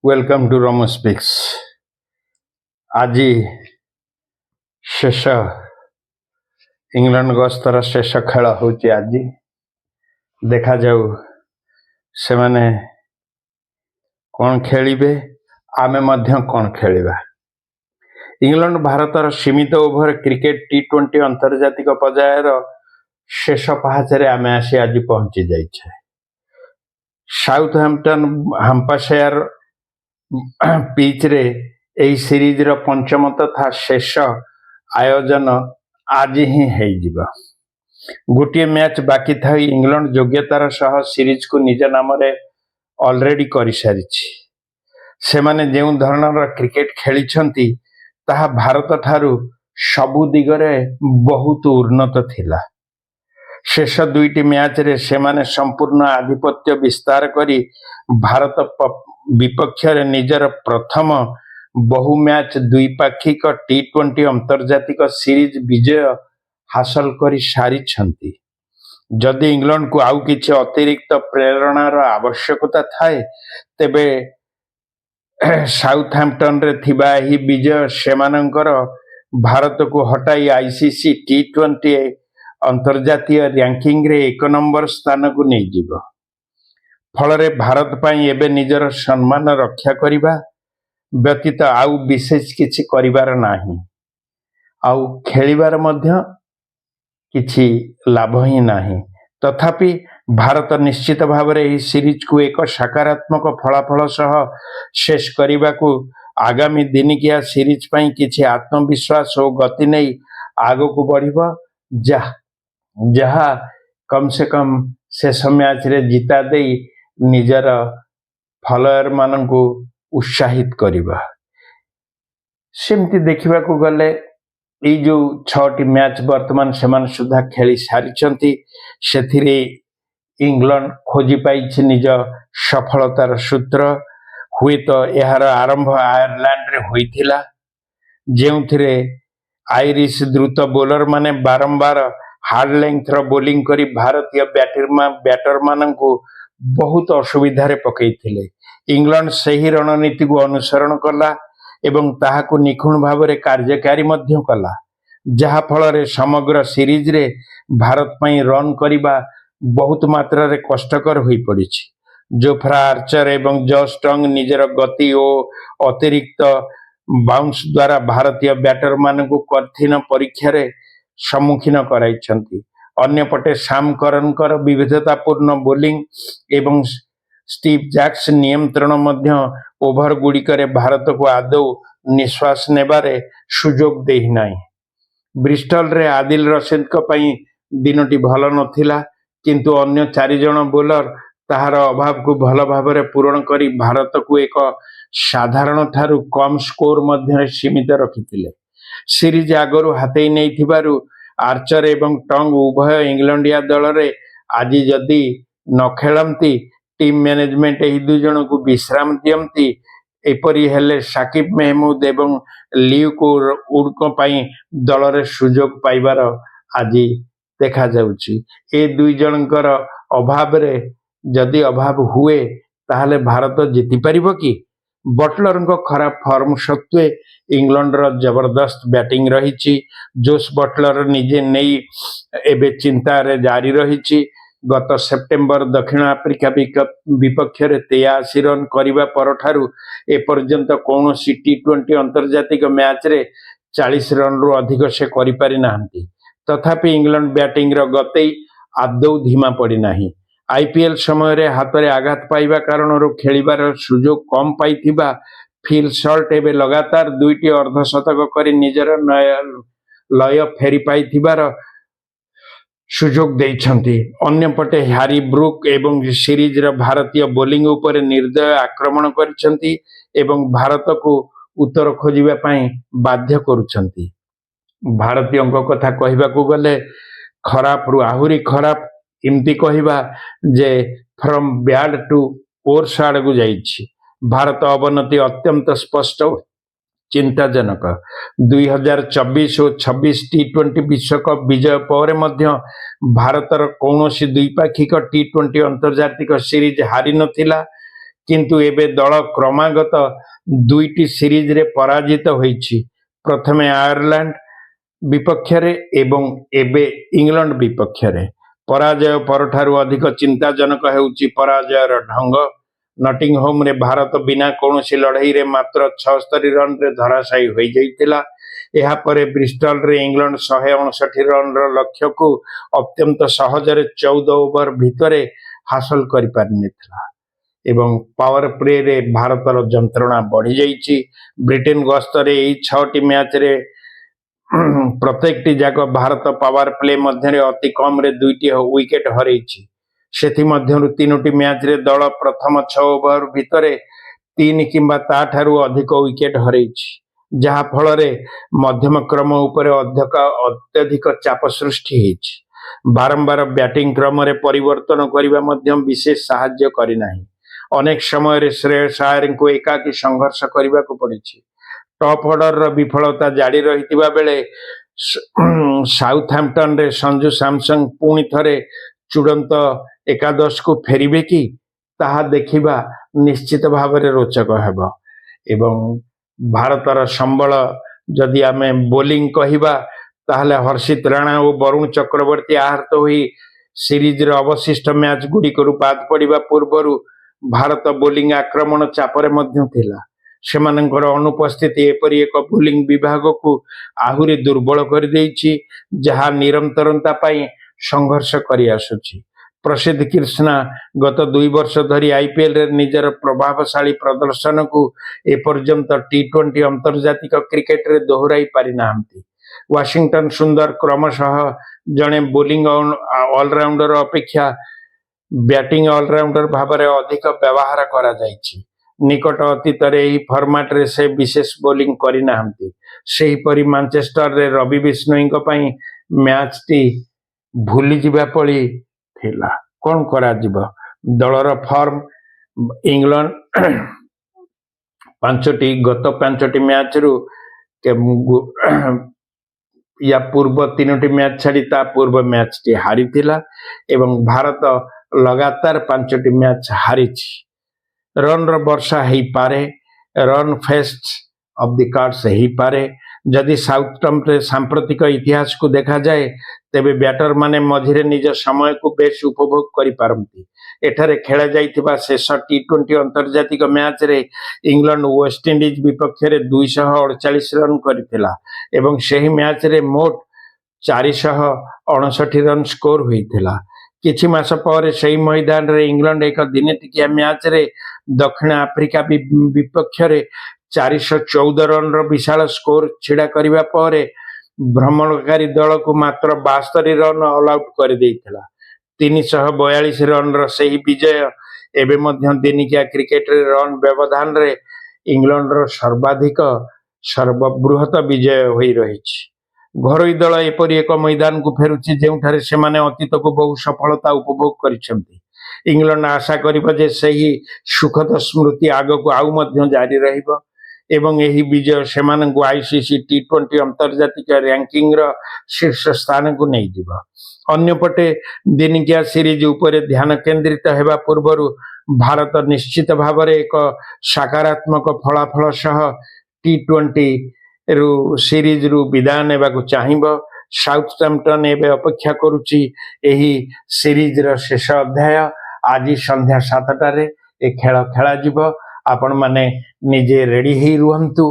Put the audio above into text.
Welcome to Ramo Speaks. ଆଜି ଶେଷ England ଗସ୍ତର ଶେଷ ଖେଳ ହେଉଛି ଆଜି। ଦେଖାଯାଉ ସେମାନେ କ'ଣ ଖେଳିବେ, ଆମେ ମଧ୍ୟ କ'ଣ ଖେଳିବା। ଇଂଲଣ୍ଡ ଭାରତର ସୀମିତ ଓଭର କ୍ରିକେଟ T20 ଆନ୍ତର୍ଜାତିକ ପର୍ଯ୍ୟାୟର ଶେଷ ପାହାଚରେ ଆମେ ଆସି ଆଜି ପହଞ୍ଚି ଯାଇଛେ। ସାଉଥହାମ୍ପଟନ ହାମ୍ପଶାୟାର ପିଚ୍ରେ ଏହି ସିରିଜର ପଞ୍ଚମ ତଥା ଶେଷ ଆୟୋଜନ ଆଜି ହିଁ ହେଇଯିବ। ଗୋଟିଏ ମ୍ୟାଚ୍ ବାକି ଥାଇ ଇଂଲଣ୍ଡ ଯୋଗ୍ୟତାର ସହ ସିରିଜକୁ ନିଜ ନାମରେ ଅଲରେଡି କରିସାରିଛି। ସେମାନେ ଯେଉଁ ଧରଣର କ୍ରିକେଟ ଖେଳିଛନ୍ତି ତାହା ଭାରତ ଠାରୁ ସବୁ ଦିଗରେ ବହୁତ ଉନ୍ନତ ଥିଲା। ଶେଷ ଦୁଇଟି ମ୍ୟାଚରେ ସେମାନେ ସମ୍ପୂର୍ଣ୍ଣ ଆଧିପତ୍ୟ ବିସ୍ତାର କରି ଭାରତ ବିପକ୍ଷରେ ନିଜର ପ୍ରଥମ ବହୁ ମ୍ୟାଚ୍ ଦ୍ୱିପାକ୍ଷିକ T20 ଆନ୍ତର୍ଜାତିକ ସିରିଜ ବିଜୟ ହାସଲ କରି ସାରିଛନ୍ତି। ଯଦି ଇଂଲଣ୍ଡକୁ ଆଉ କିଛି ଅତିରିକ୍ତ ପ୍ରେରଣାର ଆବଶ୍ୟକତା ଥାଏ ତେବେ ସାଉଥହାମ୍ପଟନରେ ଥିବା ଏହି ବିଜୟ ସେମାନଙ୍କର ଭାରତକୁ ହଟାଇ ICC T20 ଅନ୍ତର୍ଜାତୀୟ ର୍ୟାଙ୍କିଙ୍ଗରେ 1 ନମ୍ବର ସ୍ଥାନକୁ ନେଇଯିବ। ଫଳରେ ଭାରତ ପାଇଁ ଏବେ ନିଜର ସମ୍ମାନ ରକ୍ଷା କରିବା ବ୍ୟତୀତ ଆଉ ବିଶେଷ କିଛି କରିବାର ନାହିଁ, ଆଉ ଖେଳିବାର ମଧ୍ୟ କିଛି ଲାଭ ହିଁ ନାହିଁ। ତଥାପି ଭାରତ ନିଶ୍ଚିତ ଭାବରେ ଏହି ସିରିଜକୁ ଏକ ସକାରାତ୍ମକ ଫଳାଫଳ ସହ ଶେଷ କରିବାକୁ ଆଗାମୀ ଦିନିକିଆ ସିରିଜ ପାଇଁ କିଛି ଆତ୍ମବିଶ୍ୱାସ ଓ ଗତି ନେଇ ଆଗକୁ ବଢ଼ିବ, ଯାହା କମ୍ ସେ କମ୍ ଶେଷ ମ୍ୟାଚରେ ଜିତା ଦେଇ ନିଜର ଫଲୋୟରମାନଙ୍କୁ ଉତ୍ସାହିତ କରିବା। ସେମିତି ଦେଖିବାକୁ ଗଲେ ଏଇ ଯେଉଁ 6ଟି ମ୍ୟାଚ୍ ବର୍ତ୍ତମାନ ସେମାନେ ସୁଦ୍ଧା ଖେଳି ସାରିଛନ୍ତି, ସେଥିରେ ଇଂଲଣ୍ଡ ଖୋଜି ପାଇଛି ନିଜ ସଫଳତାର ସୂତ୍ର। ହୁଏତ ଏହାର ଆରମ୍ଭ ଆୟାରଲ୍ୟାଣ୍ଡରେ ହୋଇଥିଲା, ଯେଉଁଥିରେ ଆଇରିଶ ଦ୍ରୁତ ବୋଲରମାନେ ବାରମ୍ବାର ହାର୍ଡ ଲେନ୍ଥର ବୋଲିଂ କରି ଭାରତୀୟ ବ୍ୟାଟରମାନଙ୍କୁ ବହୁତ ଅସୁବିଧାରେ ପକାଇଥିଲେ। ଇଂଲଣ୍ଡ ସେହି ରଣନୀତିକୁ ଅନୁସରଣ କଲା ଏବଂ ତାହାକୁ ନିଖୁଣ ଭାବରେ କାର୍ଯ୍ୟକାରୀ ମଧ୍ୟ କଲା, ଯାହା ଫଳରେ ସମଗ୍ର ସିରିଜରେ ଭାରତ ପାଇଁ ରନ୍ କରିବା ବହୁତ ମାତ୍ରାରେ କଷ୍ଟକର ହୋଇପଡ଼ିଛି। ଜୋଫ୍ରା ଆର୍ଚର ଏବଂ ଜସ୍ ଟଙ୍ଗ ନିଜର ଗତି ଓ ଅତିରିକ୍ତ ବାଉନ୍ସ ଦ୍ୱାରା ଭାରତୀୟ ବ୍ୟାଟରମାନଙ୍କୁ କଠିନ ପରୀକ୍ଷାରେ ସମ୍ମୁଖୀନ କରାଇଛନ୍ତି। ଅନ୍ୟପଟେ ସାମ୍ କରନଙ୍କର ବିବିଧତାପୂର୍ଣ୍ଣ ବୋଲିଂ ଏବଂ ଷ୍ଟିଭ୍ ଜ୍ୟାକ୍ସ ନିୟନ୍ତ୍ରଣ ମଧ୍ୟ ଓଭର ଗୁଡ଼ିକରେ ଭାରତକୁ ଆଦୌ ନିଶ୍ୱାସ ନେବାରେ ସୁଯୋଗ ଦେଇନାହିଁ। ବ୍ରିଷ୍ଟଲରେ ଆଦିଲ ରସିଦଙ୍କ ପାଇଁ ଦିନଟି ଭଲ ନଥିଲା, କିନ୍ତୁ ଅନ୍ୟ 4 ଜଣ ବୋଲର ତାହାର ଅଭାବକୁ ଭଲ ଭାବରେ ପୂରଣ କରି ଭାରତକୁ ଏକ ସାଧାରଣ ଠାରୁ କମ୍ ସ୍କୋର ମଧ୍ୟରେ ସୀମିତ ରଖିଥିଲେ। ସିରିଜ ଆଗରୁ ହାତେଇ ନେଇଥିବାରୁ ଆର୍ଚର ଏବଂ ଟଙ୍ଗ ଉଭୟ ଇଂଲଣ୍ଡିଆ ଦଳରେ ଆଜି ଯଦି ନ ଖେଳନ୍ତି ଟିମ୍ ମ୍ୟାନେଜମେଣ୍ଟ ଏହି 2 ଜଣଙ୍କୁ ବିଶ୍ରାମ ଦିଅନ୍ତି। ଏପରି ହେଲେ ସାକିବ ମେହମୁଦ ଏବଂ ଲ୍ୟୁକ ଉଡଙ୍କ ପାଇଁ ଦଳରେ ସୁଯୋଗ ପାଇବାର ଆଜି ଦେଖାଯାଉଛି। ଏ 2 ଜଣଙ୍କର ଅଭାବରେ ଯଦି ଅଭାବ ହୁଏ ତାହେଲେ ଭାରତ ଜିତିପାରିବ କି? ବଟଲରଙ୍କ ଖରାପ ଫର୍ମ ସତ୍ତ୍ୱେ ଇଂଲଣ୍ଡର ଜବରଦସ୍ତ ବ୍ୟାଟିଂ ରହିଛି। ଜୋସ୍ ବଟଲର ନିଜେ ନେଇ ଏବେ ଚିନ୍ତାରେ ଜାରି ରହିଛି। ଗତ ସେପ୍ଟେମ୍ବର ଦକ୍ଷିଣ ଆଫ୍ରିକା ବିପକ୍ଷରେ 83 ରନ୍ କରିବା ପରଠାରୁ ଏପର୍ଯ୍ୟନ୍ତ କୌଣସି T20 ଆନ୍ତର୍ଜାତିକ ମ୍ୟାଚରେ 40 ରନ୍ରୁ ଅଧିକ ସେ କରିପାରି ନାହାନ୍ତି। ତଥାପି ଇଂଲଣ୍ଡ ବ୍ୟାଟିଂର ଗତି ଆଦୌ ଧିମା ପଡ଼ିନାହିଁ। IPL ସମୟରେ ହାତରେ ଆଘାତ ପାଇବା କାରଣରୁ ଖେଳିବାର ସୁଯୋଗ କମ୍ ପାଇଥିବା ଫିଲ୍ ସଲ୍ଟ ଏବେ ଲଗାତାର 2ଟି ଅର୍ଦ୍ଧଶତକ କରି ନିଜର ଲୟ ଫେରି ପାଇଥିବାର ସୁଯୋଗ ଦେଇଛନ୍ତି। ଅନ୍ୟପଟେ ହ୍ୟାରି ବ୍ରୁକ୍ ଏବଂ ସିରିଜର ଭାରତୀୟ ବୋଲିଂ ଉପରେ ନିର୍ଦ୍ଦୟ ଆକ୍ରମଣ କରିଛନ୍ତି ଏବଂ ଭାରତକୁ ଉତ୍ତର ଖୋଜିବା ପାଇଁ ବାଧ୍ୟ କରୁଛନ୍ତି। ଭାରତୀୟଙ୍କ କଥା କହିବାକୁ ଗଲେ ଖରାପରୁ ଆହୁରି ଖରାପ, ଏମିତି କହିବା ଯେ ଫ୍ରମ୍ ବ୍ୟାଡ୍ ଟୁ ଓର୍ସ ଆଡ଼କୁ ଯାଇଛି। ଭାରତ ଅବନତି ଅତ୍ୟନ୍ତ ସ୍ପଷ୍ଟ ଓ ଚିନ୍ତାଜନକ। 2024 ଓ 26 T20 ବିଶ୍ୱକପ୍ ବିଜୟ ପରେ ମଧ୍ୟ ଭାରତର କୌଣସି ଦ୍ୱିପାକ୍ଷିକ T20 ଆନ୍ତର୍ଜାତିକ ସିରିଜ ହାରି ନଥିଲା। किंतु एबे दल क्रमागत 2टी सीरीज रे पराजित होईछि। प्रथमे आयरलैंड विपक्ष एवं एबे इंग्लैंड विपक्ष पराजय परठारु अधिक चिंताजनक हेउछि पराजयर ढंग। नटिंगहोम रे भारत बिना कौनसी लड़ाई रे मात्र 76 रन रे धराशायी होई जाइतिला। एहा परे ब्रिस्टल रे इंग्लैंड 159 रन रो लक्ष्य को अत्यंत सहजरे 14 ओवर भितरे हासिल करि पारिनिथिला एवं पावर प्ले रे भारतर जंत्रणा बढ़ी जाइछि। ब्रिटेन गस्तरे एई 6टी मैच रे प्रत्येकटी जाक भारत पावर प्ले मध्य अति कम रे 2टी विकेट हरैछि। सेथि मध्यरु 3टी मैच रे दल प्रथम 6 ओवर भितरे 3 किंबा ताठारु अधिक विकेट हरैछि, जहा फल रे मध्यम क्रम उपरे अत्यधिक चाप सृष्टि होइछि। बारंबार बैटिंग क्रम रे परिवर्तन करिबा मध्य विशेष सहाय्य करि नाही। अनेक समय रे श्रेयस अय्यर को एकाकी संघर्ष करिबा को पड़िछि। टॉप ऑर्डर रो विफलता जारी रहितिबा बेले साउथहैम्पटन रे संजू सैमसन पुणी थरे चूड़ांत एकादश को फेरिबे कि ताहा देखिबा निश्चित भाव रे रोचक हेबो। एवं भारतर संबल जदि आमे बोलिंग कहिबा ताहले हर्षित राणा और वरुण चक्रवर्ती आहत होई सीरीज रे अवशिष्ट मैच गुडी को बाद पड़िबा पूर्वरु भारत बोलिंग आक्रमण चापरे मध्य थिला। सेमानंकर अनुपस्थिति एपरि एक बोलिंग विभाग को आहुरी दुर्बल कर देइछि, जहा निरंतरता पाई संघर्ष करि आसुछि। प्रसिद्ध कृष्णा गत 2 वर्ष धरी आईपीएल रे निजर प्रभावशाली प्रदर्शन को एपर्यंत टी20 अंतर्जातिक क्रिकेट रे दोहराई पारि नाहंती। वाशिंगटन सुंदर क्रमशः जड़े बोलिंग ऑलराउंडर अपेक्षा बैटिंग ऑलराउंडर भाव में अधिक व्यवहार करा जाइछि। निकट अतीत रे फॉर्मेट रे से विशेष बोलिंग करि नाहंती। सेही परि मैनचेस्टर रे रवि बिश्नोई पई मैच टी भूली जिबा पड़ी थिला। कोन करा जिबो दलर फॉर्म इंग्लैंड 5टी गत 5टी मैच रु या पूर्व 3टी मैच छाड़ी ता पूर्व मैच टी हारी थिला एवं भारत लगातार 5टी मैच हारिछि। रन रो वर्षा हेई पारे, run fest of the cards हेई पारे। जदि साउथटम रे सांप्रतिक इतिहास को देखा जाए तेबे बैटर माने मझिरे निज समय को बेस उपभोग करि पारंती। एठारे खेला जाइथिबा शेष टी20 अंतर्जातिक मैच रे इंग्लैंड वेस्ट इंडीज विपक्ष रे 248 रन करिथिला एवं सेही मैच रे मोट 459 रन स्कोर होइथिला। किछि मास पर सेही मैदान रे इंग्लैंड एक दिनेटिकिया मैच रे दक्षिण आफ्रिका विपक्ष रे 414 रन रो विशाल स्कोर छिड़ा करिबा परे भ्रमणकारी दल को मात्र 72 रन ऑल आउट कर देइथिला। 342 रन रो सेही विजय एबे मध्य दिनिकिया क्रिकेट रे रन व्यवधान रे इंग्लैंड रो सर्वबृहत विजय होई रहिछि। घरोई दल एपरि एक मैदान को फेरुछि जेउठारे सेमाने अतीत को बहु सफलता उपभोग करिसेंती। इंग्लैंड आशा करिबा जे सही सुखद स्मृति आगो को आउ मध्य जारी रहिबो एवं एही विजय सेमानंकु आईसीसी टी20 अंतर्जातिक रैंकिंग रो शीर्ष स्थान को नहीं दिबो। अन्यपटे दिनिकिया सीरीज उपरे ध्यान केंद्रित हेबा पूर्वरु भारत निश्चित भाव रे एक सकारात्मक फलाफल सह टी20 रु सीरीज रु विदाय नेबा को चाहिबो। साउथहैम्पटन एबे अपेक्षा करूची एही सीरीज रो शेष अध्याय आज संध्या 7 टारे ए खेल खेला जिवो। आपण माने निजे रेडी ही रुहंतु